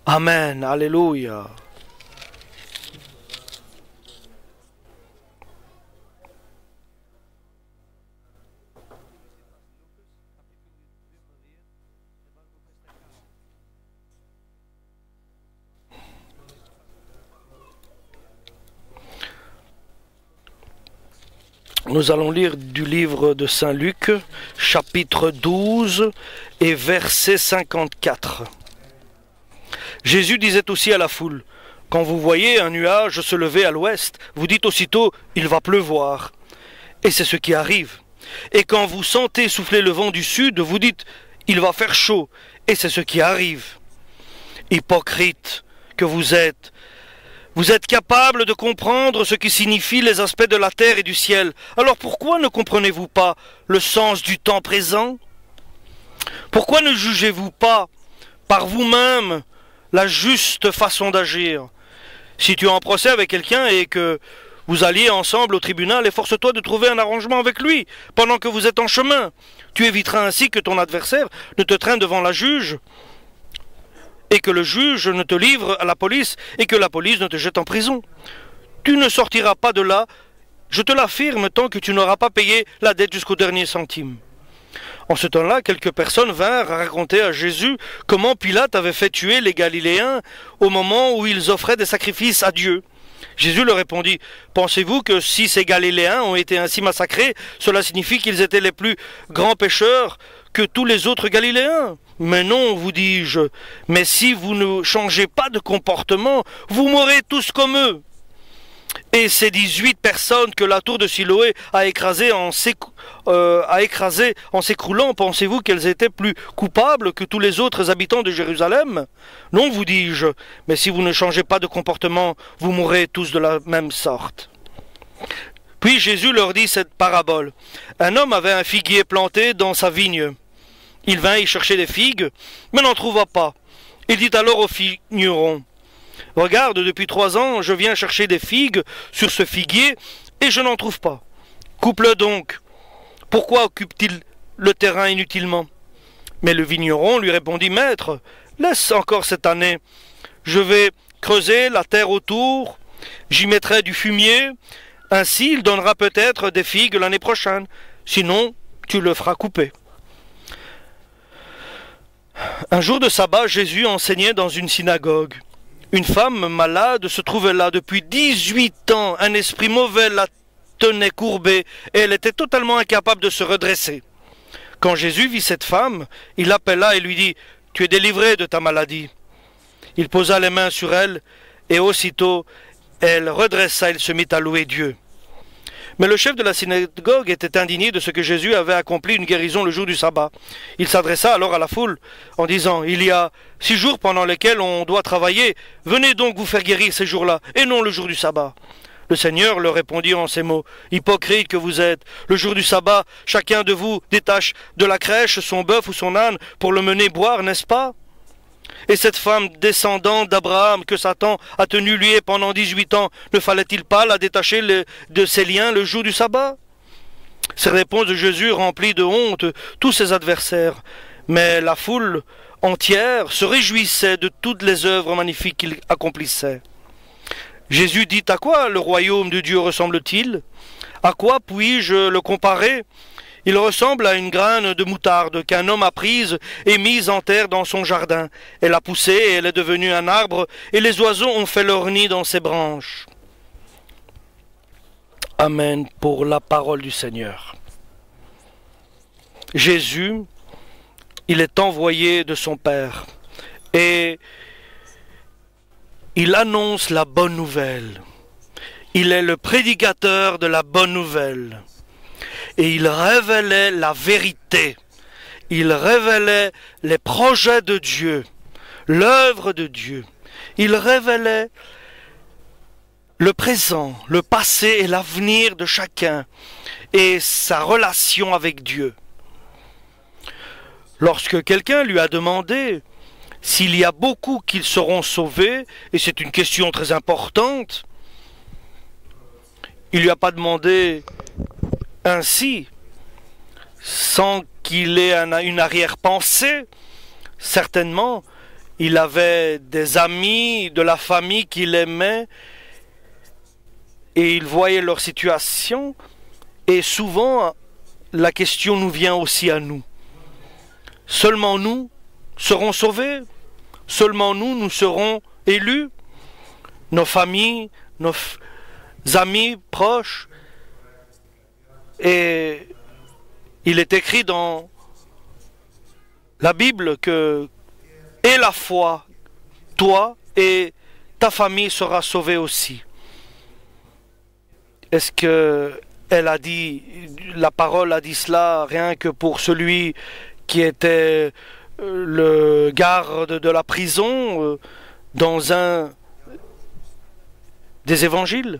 Amen. Alléluia. Nous allons lire du livre de Saint Luc, chapitre 12 et verset 54. Jésus disait aussi à la foule, « Quand vous voyez un nuage se lever à l'ouest, vous dites aussitôt, il va pleuvoir. Et c'est ce qui arrive. Et quand vous sentez souffler le vent du sud, vous dites, il va faire chaud. Et c'est ce qui arrive. Hypocrite que vous êtes capable de comprendre ce qui signifient les aspects de la terre et du ciel. Alors pourquoi ne comprenez-vous pas le sens du temps présent? Pourquoi ne jugez-vous pas par vous-même la juste façon d'agir? Si tu es en procès avec quelqu'un et que vous alliez ensemble au tribunal, efforce-toi de trouver un arrangement avec lui pendant que vous êtes en chemin. Tu éviteras ainsi que ton adversaire ne te traîne devant la juge et que le juge ne te livre à la police, et que la police ne te jette en prison. Tu ne sortiras pas de là, je te l'affirme, tant que tu n'auras pas payé la dette jusqu'au dernier centime. En ce temps-là, quelques personnes vinrent raconter à Jésus comment Pilate avait fait tuer les Galiléens au moment où ils offraient des sacrifices à Dieu. Jésus leur répondit, « Pensez-vous que si ces Galiléens ont été ainsi massacrés, cela signifie qu'ils étaient les plus grands pécheurs que tous les autres Galiléens? Mais non, vous dis-je, mais si vous ne changez pas de comportement, vous mourrez tous comme eux. » Et ces 18 personnes que la tour de Siloé a écrasées en s'écroulant, pensez-vous qu'elles étaient plus coupables que tous les autres habitants de Jérusalem? Non, vous dis-je, mais si vous ne changez pas de comportement, vous mourrez tous de la même sorte. Puis Jésus leur dit cette parabole. Un homme avait un figuier planté dans sa vigne. Il vint y chercher des figues, mais n'en trouva pas. Il dit alors au vigneron, « Regarde, depuis 3 ans, je viens chercher des figues sur ce figuier, et je n'en trouve pas. Coupe-le donc. Pourquoi occupe-t-il le terrain inutilement ?» Mais le vigneron lui répondit, « Maître, laisse encore cette année. Je vais creuser la terre autour, j'y mettrai du fumier, ainsi il donnera peut-être des figues l'année prochaine. Sinon, tu le feras couper. » Un jour de sabbat, Jésus enseignait dans une synagogue. Une femme malade se trouvait là depuis 18 ans. Un esprit mauvais la tenait courbée et elle était totalement incapable de se redresser. Quand Jésus vit cette femme, il l'appela et lui dit, « Tu es délivrée de ta maladie. » Il posa les mains sur elle et aussitôt elle redressa, elle se mit à louer Dieu. Mais le chef de la synagogue était indigné de ce que Jésus avait accompli une guérison le jour du sabbat. Il s'adressa alors à la foule en disant, « Il y a 6 jours pendant lesquels on doit travailler. Venez donc vous faire guérir ces jours-là, et non le jour du sabbat. » Le Seigneur leur répondit en ces mots, « Hypocrite que vous êtes, le jour du sabbat, chacun de vous détache de la crèche son bœuf ou son âne pour le mener boire, n'est-ce pas? Et cette femme descendante d'Abraham que Satan a tenue liée pendant 18 ans, ne fallait-il pas la détacher de ses liens le jour du sabbat? » Ces réponses de Jésus remplissent de honte tous ses adversaires, mais la foule entière se réjouissait de toutes les œuvres magnifiques qu'il accomplissait. Jésus dit, « À quoi le royaume de Dieu ressemble-t-il? À quoi puis-je le comparer? Il ressemble à une graine de moutarde qu'un homme a prise et mise en terre dans son jardin. Elle a poussé et elle est devenue un arbre, et les oiseaux ont fait leur nid dans ses branches. » Amen pour la parole du Seigneur. Jésus, il est envoyé de son Père, et il annonce la bonne nouvelle. Il est le prédicateur de la bonne nouvelle. Et il révélait la vérité. Il révélait les projets de Dieu, l'œuvre de Dieu. Il révélait le présent, le passé et l'avenir de chacun et sa relation avec Dieu. Lorsque quelqu'un lui a demandé s'il y a beaucoup qui seront sauvés, et c'est une question très importante, il ne lui a pas demandé ainsi, sans qu'il ait une arrière-pensée. Certainement, il avait des amis, de la famille qu'il aimait, et il voyait leur situation, et souvent la question nous vient aussi à nous. Seulement nous serons sauvés? Seulement nous serons élus? Nos familles, nos amis proches? Et il est écrit dans la Bible que et la foi, toi et ta famille sera sauvée aussi. Est-ce que elle a dit, la parole a dit cela rien que pour celui qui était le garde de la prison dans un des évangiles?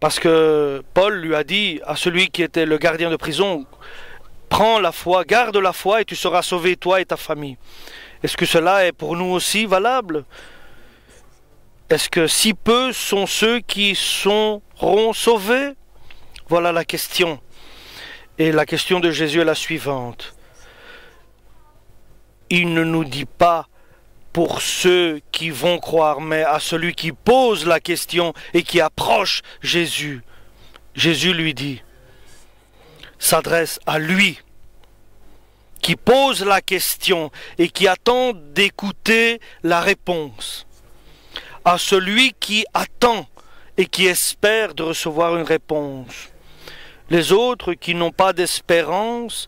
Parce que Paul lui a dit à celui qui était le gardien de prison, prends la foi, garde la foi et tu seras sauvé, toi et ta famille. Est-ce que cela est pour nous aussi valable? Est-ce que si peu sont ceux qui seront sauvés? Voilà la question. Et la question de Jésus est la suivante. Il ne nous dit pas pour ceux qui vont croire, mais à celui qui pose la question et qui approche Jésus. Jésus lui dit, s'adresse à lui, qui pose la question et qui attend d'écouter la réponse. À celui qui attend et qui espère de recevoir une réponse. Les autres qui n'ont pas d'espérance,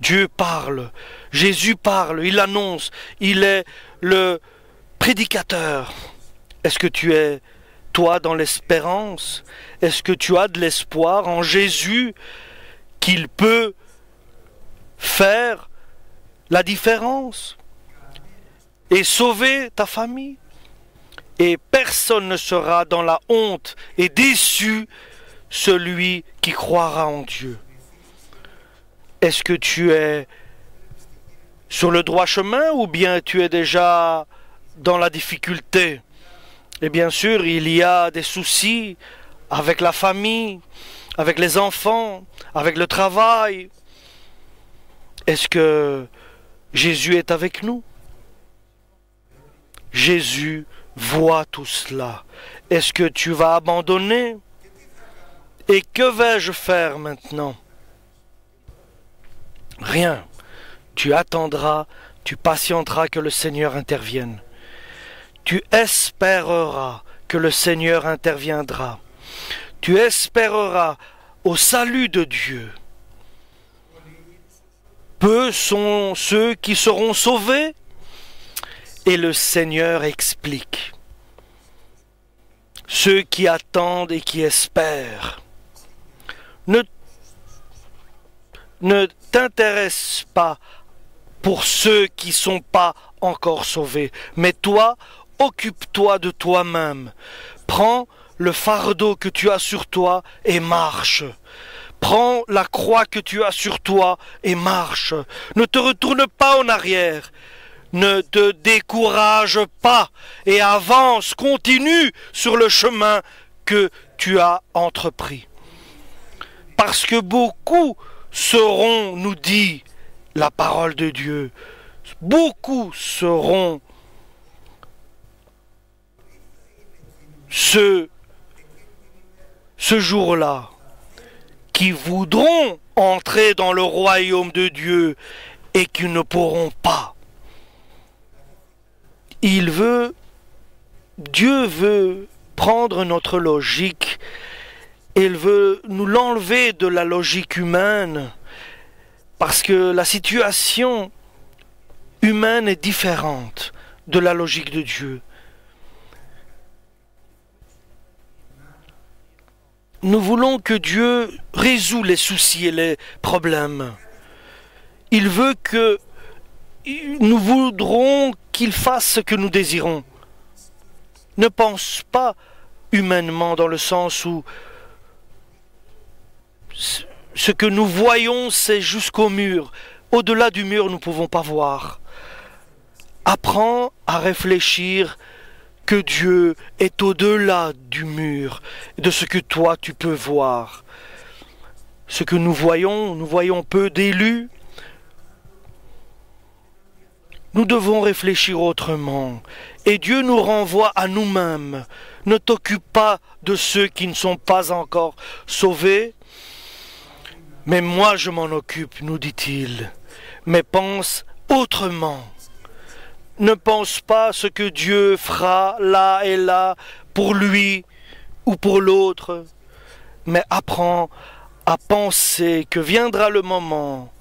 Dieu parle, Jésus parle, il annonce, il est le prédicateur. Est-ce que tu es, toi, dans l'espérance? Est-ce que tu as de l'espoir en Jésus qu'il peut faire la différence et sauver ta famille? Et personne ne sera dans la honte et déçu celui qui croira en Dieu. Est-ce que tu es sur le droit chemin ou bien tu es déjà dans la difficulté? Et bien sûr, il y a des soucis avec la famille, avec les enfants, avec le travail. Est-ce que Jésus est avec nous? Jésus voit tout cela. Est-ce que tu vas abandonner? Et que vais-je faire maintenant? Rien. Tu attendras, tu patienteras que le Seigneur intervienne. Tu espéreras que le Seigneur interviendra. Tu espéreras au salut de Dieu. Peu sont ceux qui seront sauvés. Et le Seigneur explique. Ceux qui attendent et qui espèrent. Ne t'intéresse pas pour ceux qui ne sont pas encore sauvés. Mais toi, occupe-toi de toi-même. Prends le fardeau que tu as sur toi et marche. Prends la croix que tu as sur toi et marche. Ne te retourne pas en arrière. Ne te décourage pas et avance, continue sur le chemin que tu as entrepris. Parce que beaucoup seront, nous dit la parole de Dieu, beaucoup seront ce jour-là qui voudront entrer dans le royaume de Dieu et qui ne pourront pas. Dieu veut prendre notre logique, il veut nous l'enlever de la logique humaine, parce que la situation humaine est différente de la logique de Dieu. Nous voulons que Dieu résout les soucis et les problèmes. Il veut que nous voudrons qu'il fasse ce que nous désirons. Ne pense pas humainement dans le sens où ce que nous voyons, c'est jusqu'au mur. Au-delà du mur, nous ne pouvons pas voir. Apprends à réfléchir que Dieu est au-delà du mur, de ce que toi tu peux voir. Ce que nous voyons peu d'élus. Nous devons réfléchir autrement. Et Dieu nous renvoie à nous-mêmes. Ne t'occupe pas de ceux qui ne sont pas encore sauvés. Mais moi je m'en occupe, nous dit-il. Mais pense autrement. Ne pense pas ce que Dieu fera là et là pour lui ou pour l'autre. Mais apprends à penser que viendra le moment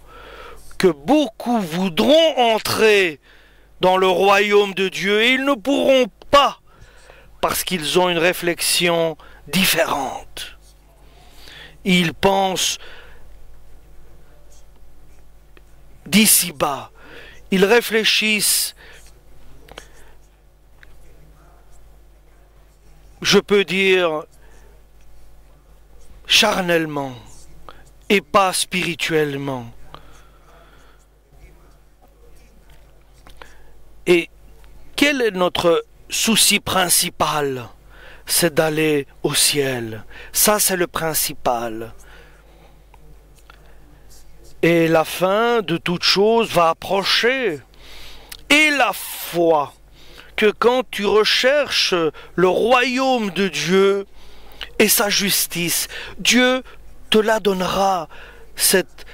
que beaucoup voudront entrer dans le royaume de Dieu et ils ne pourront pas parce qu'ils ont une réflexion différente. Ils pensent d'ici bas. Ils réfléchissent, je peux dire, charnellement et pas spirituellement. Et quel est notre souci principal? C'est d'aller au ciel. Ça, c'est le principal. Et la fin de toute chose va approcher. Et la foi, que quand tu recherches le royaume de Dieu et sa justice, Dieu te la donnera, cette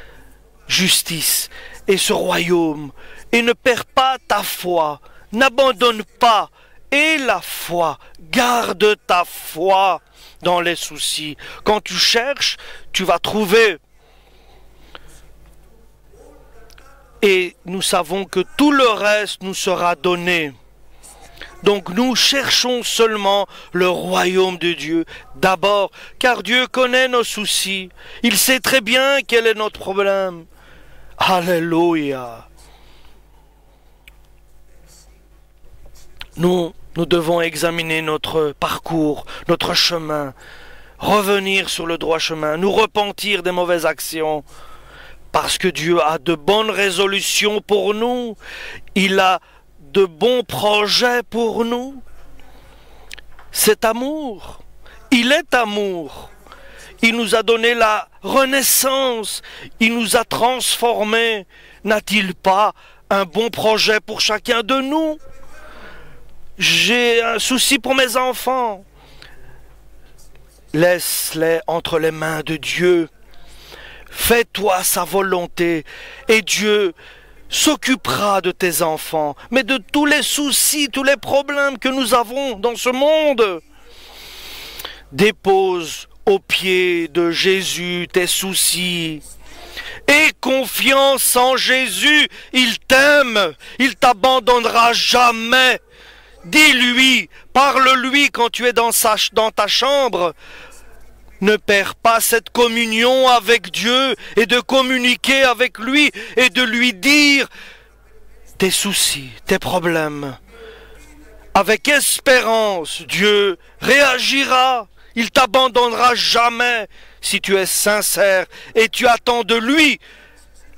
justice et ce royaume. Et ne perds pas ta foi, n'abandonne pas. Et la foi, garde ta foi dans les soucis. Quand tu cherches, tu vas trouver. Et nous savons que tout le reste nous sera donné. Donc nous cherchons seulement le royaume de Dieu d'abord, car Dieu connaît nos soucis. Il sait très bien quel est notre problème. Alléluia. Nous devons examiner notre parcours, notre chemin, revenir sur le droit chemin, nous repentir des mauvaises actions, parce que Dieu a de bonnes résolutions pour nous, il a de bons projets pour nous. C'est amour, il est amour, il nous a donné la renaissance, il nous a transformés. N'a-t-il pas un bon projet pour chacun de nous? J'ai un souci pour mes enfants. Laisse-les entre les mains de Dieu. Fais-toi sa volonté et Dieu s'occupera de tes enfants, mais de tous les soucis, tous les problèmes que nous avons dans ce monde. Dépose aux pieds de Jésus tes soucis. Aie confiance en Jésus, il t'aime, il t'abandonnera jamais. Dis-lui, parle-lui quand tu es dans ta chambre. Ne perds pas cette communion avec Dieu et de communiquer avec lui et de lui dire tes soucis, tes problèmes. Avec espérance, Dieu réagira. Il t'abandonnera jamais si tu es sincère et tu attends de lui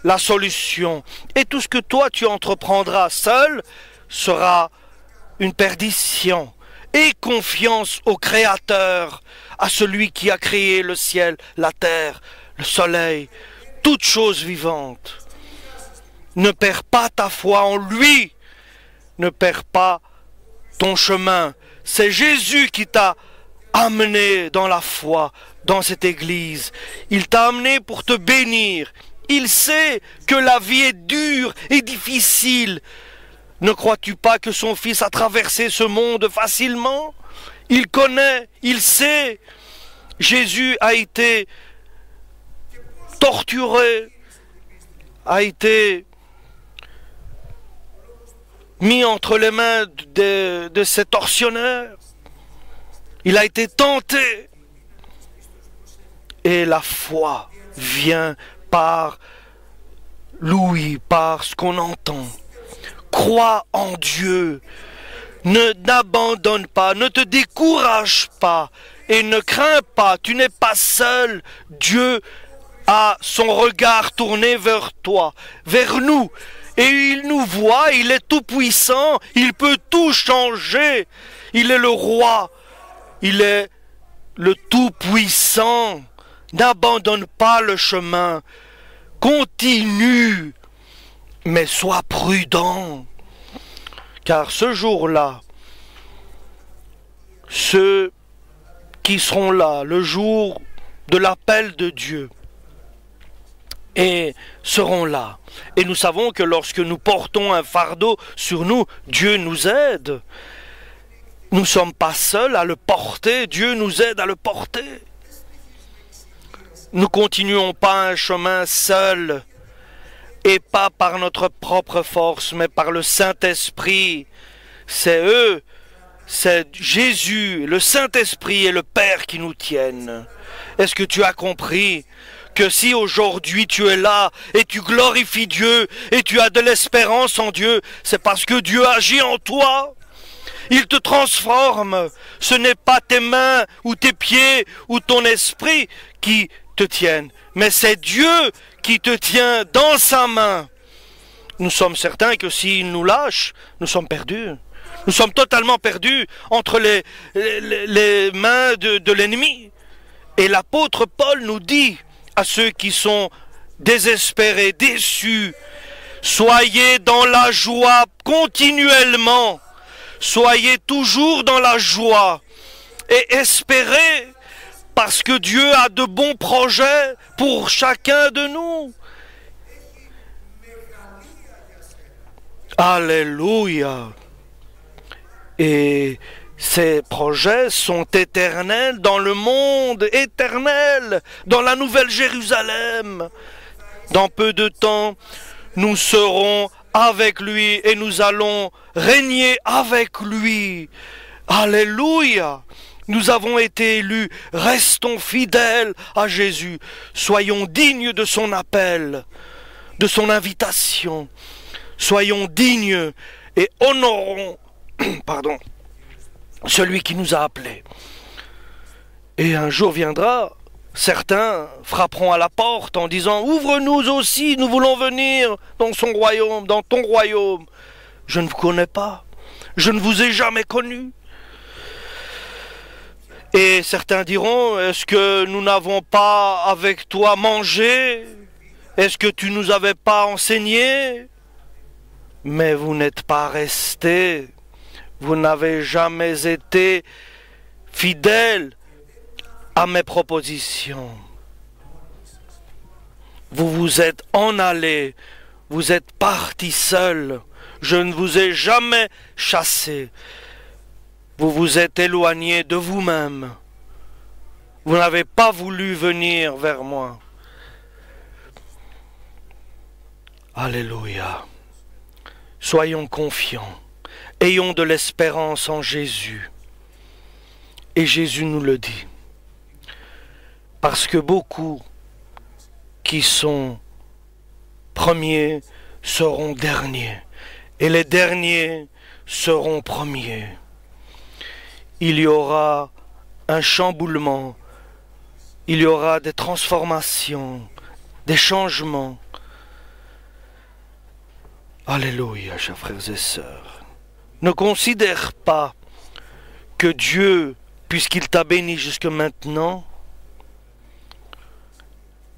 la solution. Et tout ce que toi tu entreprendras seul sera une perdition. Aie confiance au Créateur, à celui qui a créé le ciel, la terre, le soleil, toutes choses vivantes. Ne perds pas ta foi en lui, ne perds pas ton chemin. C'est Jésus qui t'a amené dans la foi, dans cette église. Il t'a amené pour te bénir. Il sait que la vie est dure et difficile. Ne crois-tu pas que son fils a traversé ce monde facilement? Il connaît, il sait. Jésus a été torturé, a été mis entre les mains de ces tortionnaires. Il a été tenté. Et la foi vient par l'ouïe, par ce qu'on entend. Crois en Dieu, ne n'abandonne pas, ne te décourage pas et ne crains pas, tu n'es pas seul. Dieu a son regard tourné vers toi, vers nous, et il nous voit, il est tout puissant, il peut tout changer, il est le roi, il est le tout puissant. N'abandonne pas le chemin, continue. Mais sois prudent. car ce jour-là, ceux qui seront là, le jour de l'appel de Dieu, et seront là. Et nous savons que lorsque nous portons un fardeau sur nous, Dieu nous aide. Nous ne sommes pas seuls à le porter, Dieu nous aide à le porter. Nous continuons pas un chemin seul, et pas par notre propre force, mais par le Saint-Esprit. C'est eux, c'est Jésus, le Saint-Esprit et le Père qui nous tiennent. Est-ce que tu as compris que si aujourd'hui tu es là et tu glorifies Dieu et tu as de l'espérance en Dieu, c'est parce que Dieu agit en toi. Il te transforme. Ce n'est pas tes mains ou tes pieds ou ton esprit qui te tiennent, mais c'est Dieu qui te tient dans sa main. Nous sommes certains que s'il nous lâche, nous sommes perdus. Nous sommes totalement perdus entre les mains de l'ennemi. Et l'apôtre Paul nous dit à ceux qui sont désespérés, déçus, soyez dans la joie continuellement, soyez toujours dans la joie et espérez, parce que Dieu a de bons projets pour chacun de nous. Alléluia. Et ces projets sont éternels dans le monde éternel, dans la Nouvelle Jérusalem. Dans peu de temps, nous serons avec lui et nous allons régner avec lui. Alléluia! Nous avons été élus, restons fidèles à Jésus, soyons dignes de son appel, de son invitation, soyons dignes et honorons, pardon, celui qui nous a appelés. Et un jour viendra, certains frapperont à la porte en disant « Ouvre-nous aussi, nous voulons venir dans son royaume, dans ton royaume. » Je ne vous connais pas, je ne vous ai jamais connu. Et certains diront « Est-ce que nous n'avons pas avec toi mangé? Est-ce que tu nous avais pas enseigné? » Mais vous n'êtes pas restés. Vous n'avez jamais été fidèles à mes propositions. Vous vous êtes en allés, vous êtes partis seuls. Je ne vous ai jamais chassés. Vous vous êtes éloignés de vous-même. Vous n'avez pas voulu venir vers moi. Alléluia. Soyons confiants. Ayons de l'espérance en Jésus. Et Jésus nous le dit. Parce que beaucoup qui sont premiers seront derniers. Et les derniers seront premiers. Il y aura un chamboulement. Il y aura des transformations, des changements. Alléluia, chers frères et sœurs. Ne considère pas que Dieu, puisqu'il t'a béni jusque maintenant,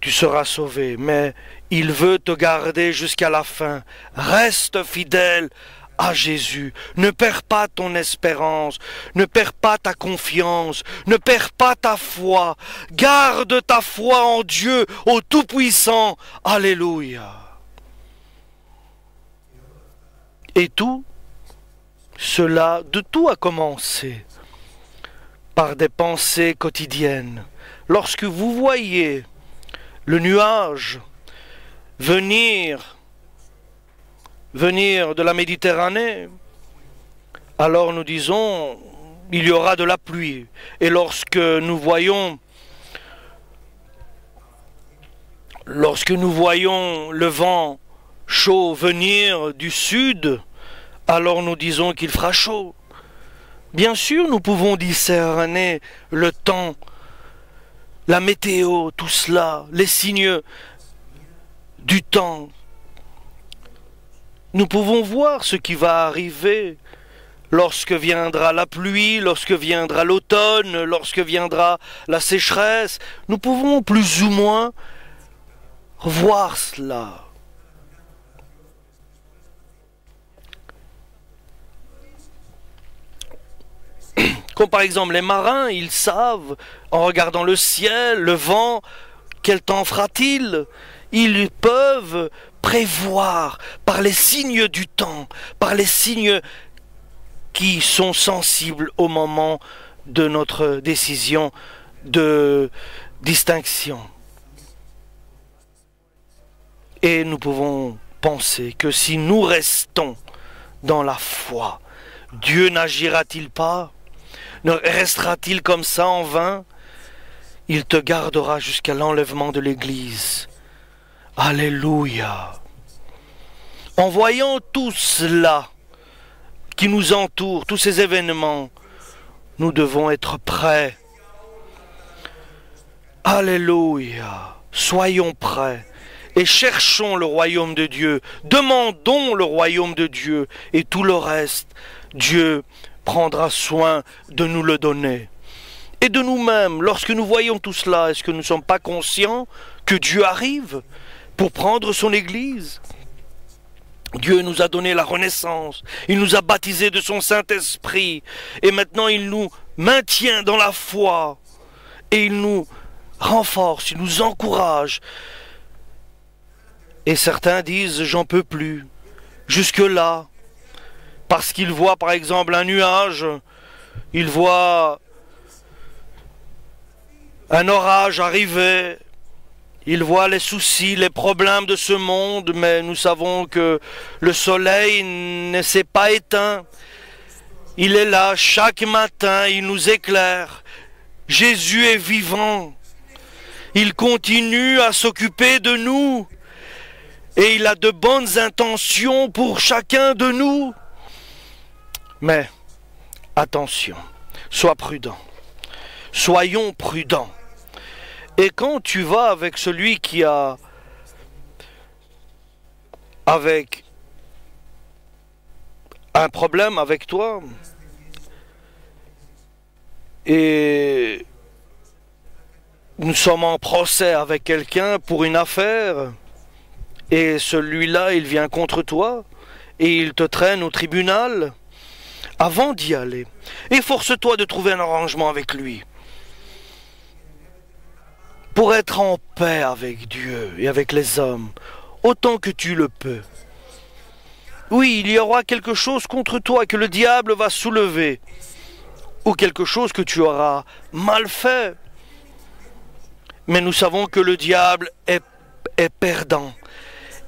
tu seras sauvé, mais il veut te garder jusqu'à la fin. Reste fidèle à Jésus. Ne perds pas ton espérance, ne perds pas ta confiance, ne perds pas ta foi. Garde ta foi en Dieu, au Tout-Puissant. Alléluia. Et tout a commencé par des pensées quotidiennes. Lorsque vous voyez le nuage venir de la Méditerranée, alors nous disons il y aura de la pluie. Et lorsque nous voyons le vent chaud venir du sud, alors nous disons qu'il fera chaud. Bien sûr, nous pouvons discerner le temps, la météo, tout cela, les signes du temps. Nous pouvons voir ce qui va arriver lorsque viendra la pluie, lorsque viendra l'automne, lorsque viendra la sécheresse. Nous pouvons plus ou moins voir cela. Comme par exemple les marins, ils savent, en regardant le ciel, le vent, quel temps fera-t-il? Ils peuvent prévoir par les signes du temps, par les signes qui sont sensibles au moment de notre décision de distinction. Et nous pouvons penser que si nous restons dans la foi, Dieu n'agira-t-il pas? Ne restera-t-il comme ça en vain? Il te gardera jusqu'à l'enlèvement de l'Église. Alléluia. En voyant tout cela qui nous entoure, tous ces événements, nous devons être prêts. Alléluia. Soyons prêts et cherchons le royaume de Dieu. Demandons le royaume de Dieu et tout le reste, Dieu prendra soin de nous le donner. Et de nous-mêmes, lorsque nous voyons tout cela, est-ce que nous ne sommes pas conscients que Dieu arrive pour prendre son Église? Dieu nous a donné la renaissance, il nous a baptisés de son Saint-Esprit, et maintenant il nous maintient dans la foi, et il nous renforce, il nous encourage. Et certains disent, j'en peux plus, jusque-là, parce qu'ils voient par exemple un nuage, ils voient un orage arriver, ils voient les soucis, les problèmes de ce monde, mais nous savons que le soleil ne s'est pas éteint. Il est là chaque matin, il nous éclaire. Jésus est vivant. Il continue à s'occuper de nous. Et il a de bonnes intentions pour chacun de nous. Mais, attention, sois prudent. Soyons prudents. Et quand tu vas avec celui qui a avec un problème avec toi, et nous sommes en procès avec quelqu'un pour une affaire, et celui-là, il vient contre toi, et il te traîne au tribunal, avant d'y aller, efforce-toi de trouver un arrangement avec lui, pour être en paix avec Dieu et avec les hommes, autant que tu le peux. Oui, il y aura quelque chose contre toi que le diable va soulever, ou quelque chose que tu auras mal fait. Mais nous savons que le diable est perdant.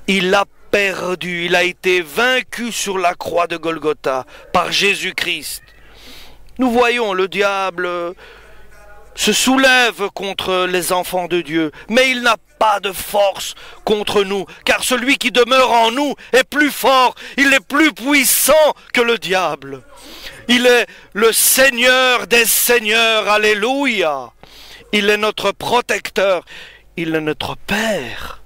Il a perdu, il a été vaincu sur la croix de Golgotha par Jésus-Christ. Nous voyons le diable se soulève contre les enfants de Dieu, mais il n'a pas de force contre nous, car celui qui demeure en nous est plus fort, il est plus puissant que le diable. Il est le Seigneur des Seigneurs, alléluia. Il est notre protecteur, il est notre Père.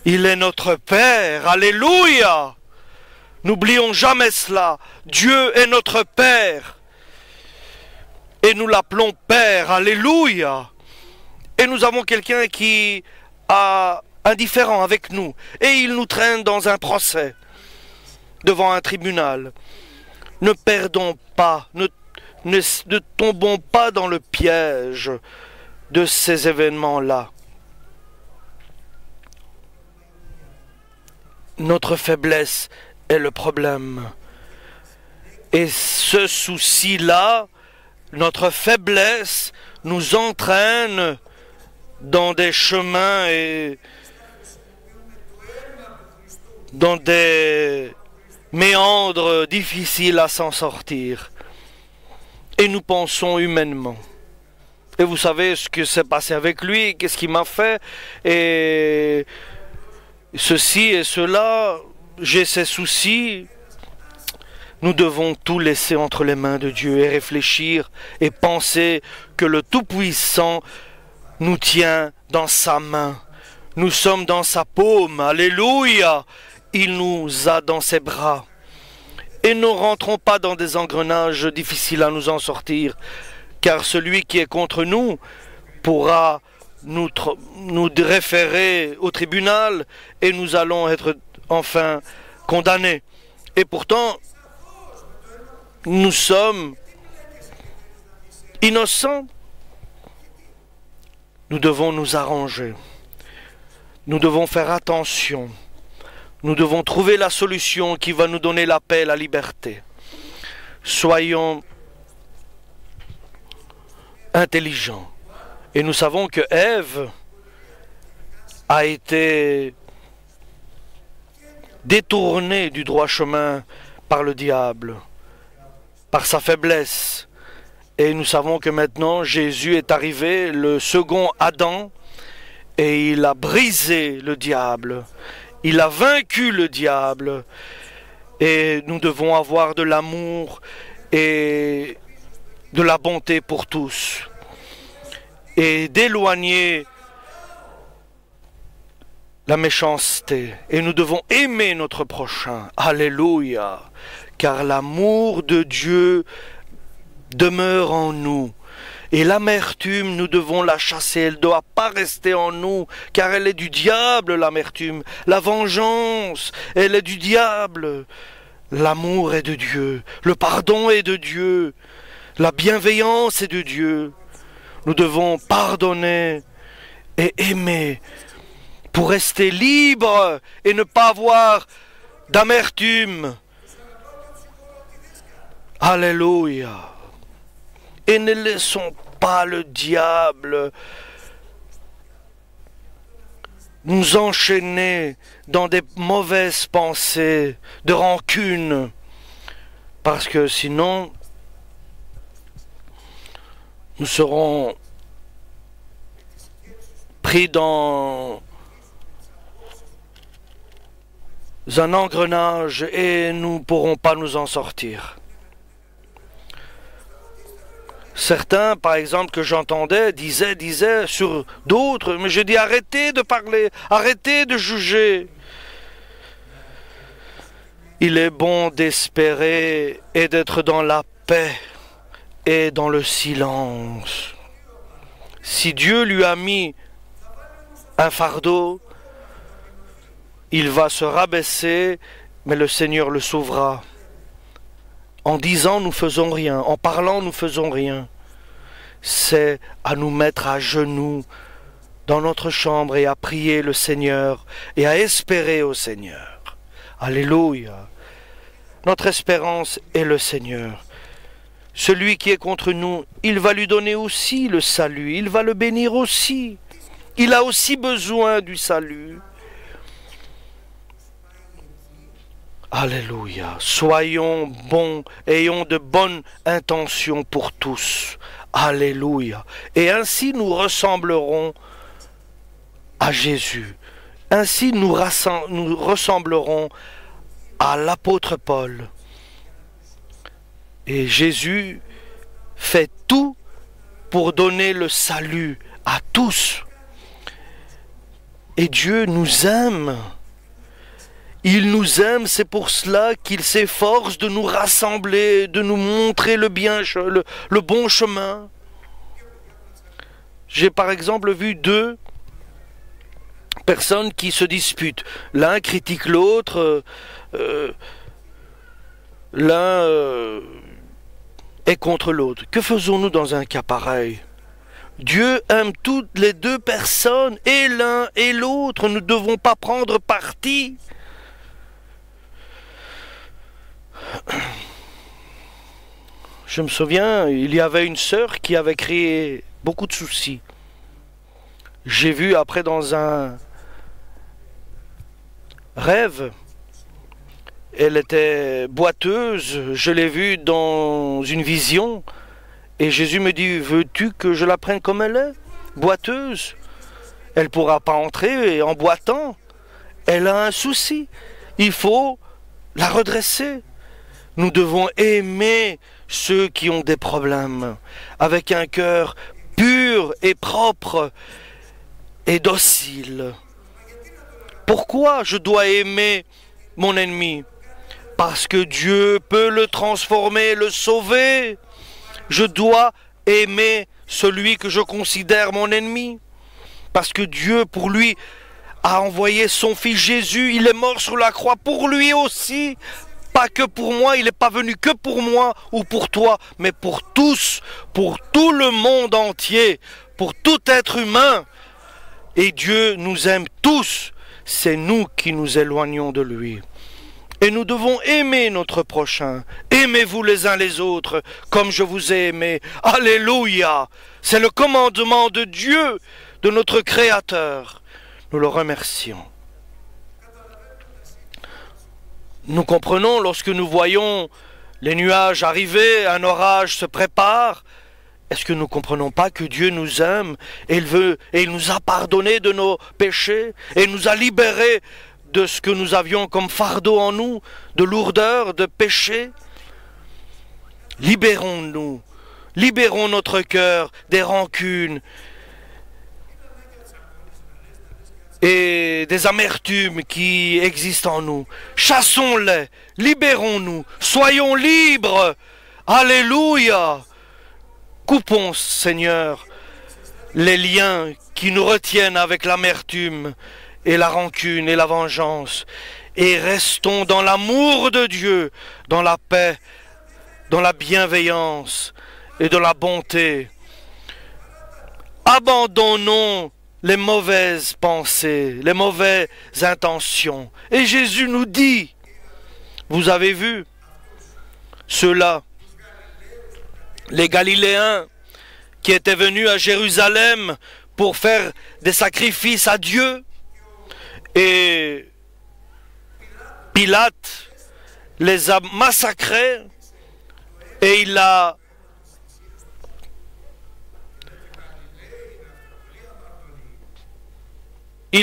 Il est notre Père, alléluia. N'oublions jamais cela, Dieu est notre Père. Et nous l'appelons Père, alléluia. Et nous avons quelqu'un qui est indifférent avec nous. Et il nous traîne dans un procès, devant un tribunal. Ne perdons pas, ne tombons pas dans le piège de ces événements-là. Notre faiblesse est le problème. Et ce souci-là, notre faiblesse nous entraîne dans des chemins et dans des méandres difficiles à s'en sortir. Et nous pensons humainement. Et vous savez ce que s'est passé avec lui, qu'est-ce qu'il m'a fait, et ceci et cela, j'ai ces soucis. Nous devons tout laisser entre les mains de Dieu et réfléchir et penser que le Tout-Puissant nous tient dans sa main. Nous sommes dans sa paume, alléluia. Il nous a dans ses bras. Et ne rentrons pas dans des engrenages difficiles à nous en sortir, car celui qui est contre nous pourra nous référer au tribunal et nous allons être enfin condamnés. Et pourtant, nous sommes innocents, nous devons nous arranger. Nous devons faire attention. Nous devons trouver la solution qui va nous donner la paix et la liberté. Soyons intelligents. Et nous savons que Ève a été détournée du droit chemin par le diable, par sa faiblesse. Et nous savons que maintenant Jésus est arrivé, le second Adam, et il a brisé le diable. Il a vaincu le diable. Et nous devons avoir de l'amour et de la bonté pour tous. Et d'éloigner la méchanceté. Et nous devons aimer notre prochain. Alléluia. Car l'amour de Dieu demeure en nous. Et l'amertume, nous devons la chasser. Elle ne doit pas rester en nous, car elle est du diable, l'amertume. La vengeance, elle est du diable. L'amour est de Dieu. Le pardon est de Dieu. La bienveillance est de Dieu. Nous devons pardonner et aimer pour rester libres et ne pas avoir d'amertume. Alléluia. Et ne laissons pas le diable nous enchaîner dans des mauvaises pensées de rancune, parce que sinon nous serons pris dans un engrenage et nous ne pourrons pas nous en sortir. Certains, par exemple, que j'entendais, disaient sur d'autres, mais je dis arrêtez de parler, arrêtez de juger. Il est bon d'espérer et d'être dans la paix et dans le silence. Si Dieu lui a mis un fardeau, il va se rabaisser, mais le Seigneur le sauvera. En disant, nous faisons rien. En parlant, nous faisons rien. C'est à nous mettre à genoux dans notre chambre et à prier le Seigneur et à espérer au Seigneur. Alléluia. Notre espérance est le Seigneur. Celui qui est contre nous, il va lui donner aussi le salut. Il va le bénir aussi. Il a aussi besoin du salut. Alléluia. Soyons bons, ayons de bonnes intentions pour tous. Alléluia. Et ainsi nous ressemblerons à Jésus. Ainsi nous ressemblerons à l'apôtre Paul. Et Jésus fait tout pour donner le salut à tous. Et Dieu nous aime. Il nous aime, c'est pour cela qu'il s'efforce de nous rassembler, de nous montrer le bon chemin. J'ai par exemple vu deux personnes qui se disputent. L'un critique l'autre, l'un est contre l'autre. Que faisons-nous dans un cas pareil? Dieu aime toutes les deux personnes, et l'un et l'autre. Nous ne devons pas prendre parti. Je me souviens, il y avait une sœur qui avait créé beaucoup de soucis. J'ai vu après dans un rêve, elle était boiteuse, je l'ai vue dans une vision, et Jésus me dit, veux-tu que je la prenne comme elle est, boiteuse? Elle ne pourra pas entrer en boitant, elle a un souci, il faut la redresser. Nous devons aimer ceux qui ont des problèmes, avec un cœur pur et propre et docile. Pourquoi je dois aimer mon ennemi? Parce que Dieu peut le transformer, le sauver. Je dois aimer celui que je considère mon ennemi. Parce que Dieu, pour lui, a envoyé son fils Jésus. Il est mort sur la croix pour lui aussi. pas que pour moi, il n'est pas venu que pour moi ou pour toi, mais pour tous, pour tout le monde entier, pour tout être humain. Et Dieu nous aime tous, c'est nous qui nous éloignons de lui. Et nous devons aimer notre prochain. Aimez-vous les uns les autres comme je vous ai aimé. Alléluia! C'est le commandement de Dieu, de notre Créateur. Nous le remercions. Nous comprenons lorsque nous voyons les nuages arriver, un orage se prépare. Est-ce que nous ne comprenons pas que Dieu nous aime et il nous a pardonné de nos péchés et il nous a libérés de ce que nous avions comme fardeau en nous, de lourdeur, de péché? Libérons-nous, libérons notre cœur des rancunes et des amertumes qui existent en nous. Chassons-les, libérons-nous, soyons libres. Alléluia! Coupons, Seigneur, les liens qui nous retiennent avec l'amertume et la rancune et la vengeance, et restons dans l'amour de Dieu, dans la paix, dans la bienveillance et dans la bonté. Abandonnons les mauvaises pensées, les mauvaises intentions. Et Jésus nous dit, vous avez vu, ceux-là, les Galiléens qui étaient venus à Jérusalem pour faire des sacrifices à Dieu, et Pilate les a massacrés et il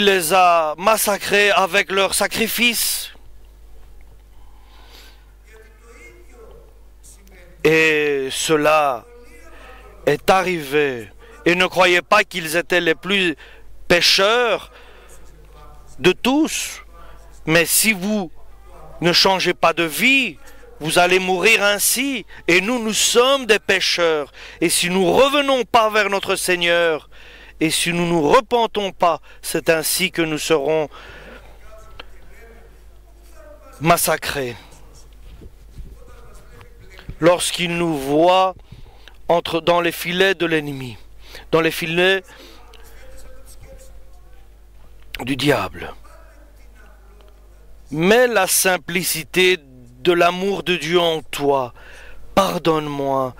les a massacrés avec leurs sacrifices. Et cela est arrivé. Et ne croyez pas qu'ils étaient les plus pécheurs de tous. Mais si vous ne changez pas de vie, vous allez mourir ainsi. Et nous sommes des pécheurs. Et si nous ne revenons pas vers notre Seigneur, et si nous ne nous repentons pas, c'est ainsi que nous serons massacrés. Lorsqu'il nous voit dans les filets de l'ennemi, dans les filets du diable. Mets la simplicité de l'amour de Dieu en toi. Pardonne-moi,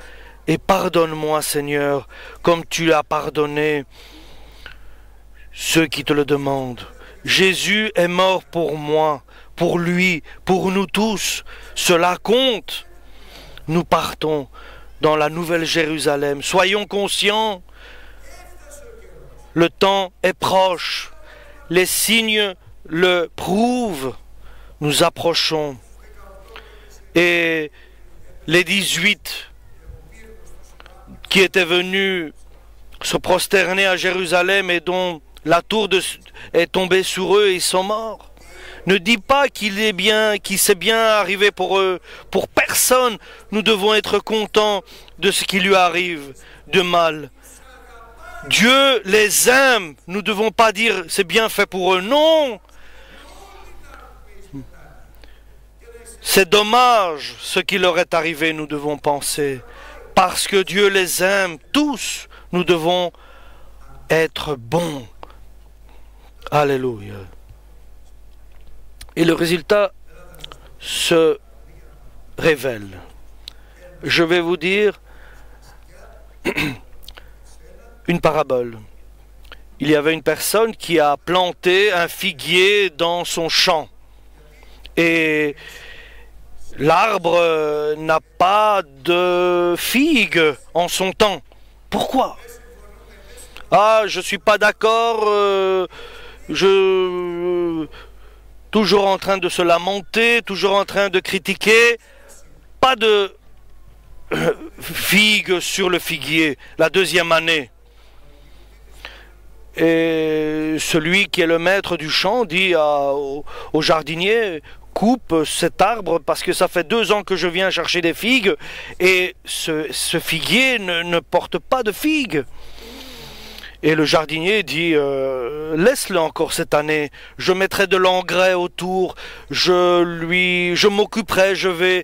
et pardonne-moi, Seigneur, comme tu as pardonné ceux qui te le demandent. Jésus est mort pour moi, pour lui, pour nous tous. Cela compte. Nous partons dans la nouvelle Jérusalem. Soyons conscients, le temps est proche. Les signes le prouvent. Nous approchons. Et les 18 qui étaient venus se prosterner à Jérusalem et dont la tour est tombée sur eux et ils sont morts. Ne dis pas qu'il s'est bien arrivé pour eux. Pour personne, nous devons être contents de ce qui lui arrive de mal. Dieu les aime. Nous ne devons pas dire c'est bien fait pour eux. Non. C'est dommage ce qui leur est arrivé, nous devons penser. Parce que Dieu les aime tous, nous devons être bons. Alléluia. Et le résultat se révèle. Je vais vous dire une parabole. Il y avait une personne qui a planté un figuier dans son champ. Et l'arbre n'a pas de figues en son temps. Pourquoi? Ah, je ne suis pas d'accord. Toujours en train de se lamenter, toujours en train de critiquer. Pas de figues sur le figuier, la deuxième année. Et celui qui est le maître du champ dit au jardinier, coupe cet arbre parce que ça fait 2 ans que je viens chercher des figues et ce figuier ne porte pas de figues. Et le jardinier dit laisse-le encore cette année, je mettrai de l'engrais autour, je m'occuperai, je vais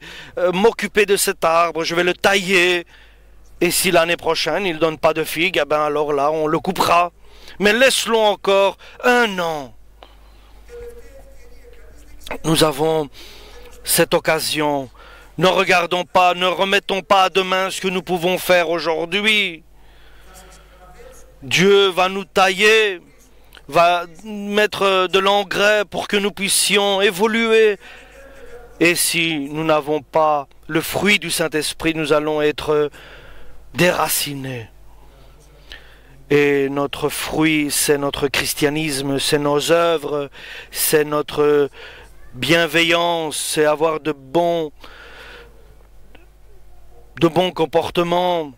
m'occuper de cet arbre, je vais le tailler. Et si l'année prochaine il ne donne pas de figues, eh ben alors là on le coupera. Mais laisse-le encore 1 an. Nous avons cette occasion. Ne regardons pas, ne remettons pas à demain ce que nous pouvons faire aujourd'hui. Dieu va nous tailler, va mettre de l'engrais pour que nous puissions évoluer. Et si nous n'avons pas le fruit du Saint-Esprit, nous allons être déracinés. Et notre fruit, c'est notre christianisme, c'est nos œuvres, c'est notre bienveillance, c'est avoir de bons comportements,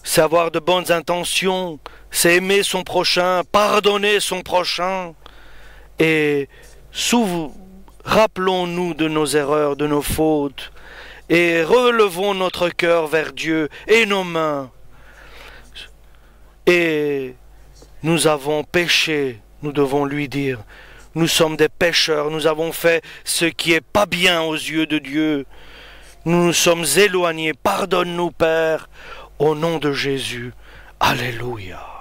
c'est avoir de bonnes intentions, c'est aimer son prochain, pardonner son prochain. Et rappelons-nous de nos erreurs, de nos fautes, et relevons notre cœur vers Dieu et nos mains. Et nous avons péché, nous devons lui dire, nous sommes des pécheurs, nous avons fait ce qui est pas bien aux yeux de Dieu. Nous nous sommes éloignés, pardonne-nous Père, au nom de Jésus. Alléluia.